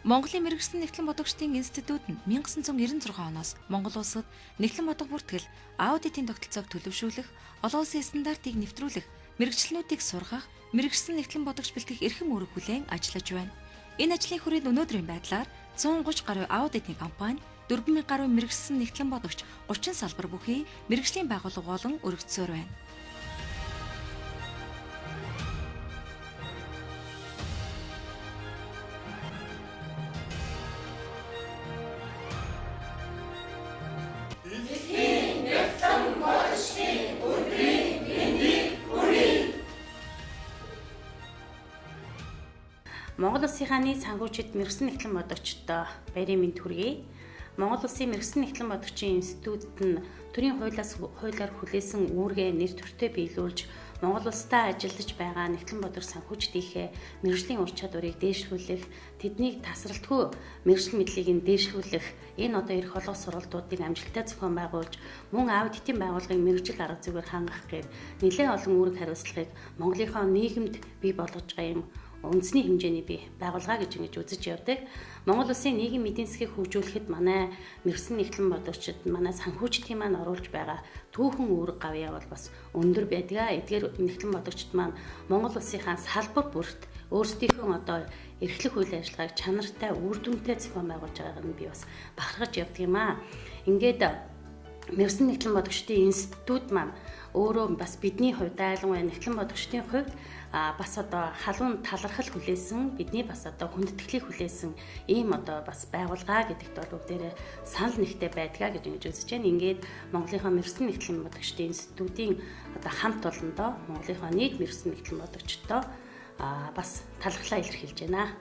Монголын мэрэгсэн нэгтлэн бодогчдын институт нь 1996 оноос Монгол улсад нэгтлэн бодог бүртгэл, аудитын тогтолцоог төлөвшүүлэх, олон улсын стандартыг нэвтрүүлэх, мэрэгчлэнүүдийг сургах, мэрэгсэн нэгтлэн бодогч бэлтгэх эрхэм үүрэг хүлээн ажиллаж байна. Энэ ажлын хүрээнд өнөөдрийн байдлаар 130 гаруй аудитын компани, 4000 гаруй мэрэгсэн нэгтлэн бодогч, 30 салбар бүхий мэрэгжлийн байгууллага болон өргөцсөөр байна. Монгол Улсын нийт санхүүжилт мэрэгсэн нэгтлэн бодогчдод баярын мэнд хүргэе. Монгол Улсын мэрэгсэн нэгтлэн бодогчийн институт нь төрийн хуулиар хүлээсэн үүргээ нэр төртөө биелүүлж Монгол Улстай ажиллаж байгаа нэгтлэн бодогч санхүүжилтийнхээ мэрэгжлийн ур чадварыг дээшлүүлэх, тэднийг тасралтгүй мэрэгжил мэдлийг нь дээшлүүлэх, энэ одоо ирэх олонх сургалтуудыг амжилттай зохион байгуулж, мөн аудитын байгууллагын мэрэгжил арга зүйгээр хангах гэв нэлээд олон үүрэг хариуцлагыг Монголынхоо нийгэмд бий болгож байгаа юм үндэсний хэмжээний бий байгууллага гэж ингэж үзэж явдаг. Монгол Улсын нийгэм эдийн засгийг хөгжүүлэхэд манай мэрэгсэн нэгтлэн бодогчид, манай санхүүжилтийн маань оруулж байгаа түүхэн үүрэг гавьяа бол бас өндөр байдаг. Эдгээр нэгтлэн бодогчид маань Монгол Улсынхаа салбар бүрт өөрсдийнхөө одоо эрхлэх үйл ажиллагааг чанартай, үр дүнтэй зохион байгуулж байгааг нь би бас бахархаж явдаг юм аа. Ингээд мэрэгсэн нэгтлэн бодогчдын институт маань өөрөө бас бидний хувьд айлангүй нэгтлэн бодогчдын хувьд бас одоо халуун талархал хүлээсэн, бидний бас одоо хүндэтгэлийг хүлээсэн ийм одоо бас байгууллага гэдэгт бол бүгдээрээ санал нэгтэй байдгаа гэж ингэж үзэж байна. Ингээд Монголынхаа мэрэгсэн нэгтлэн бодогчдын институтын одоо хамт олондоо Монголынхаа нийт мэрэгсэн нэгтлэн бодогчдоо бас талархлаа илэрхийлж байна.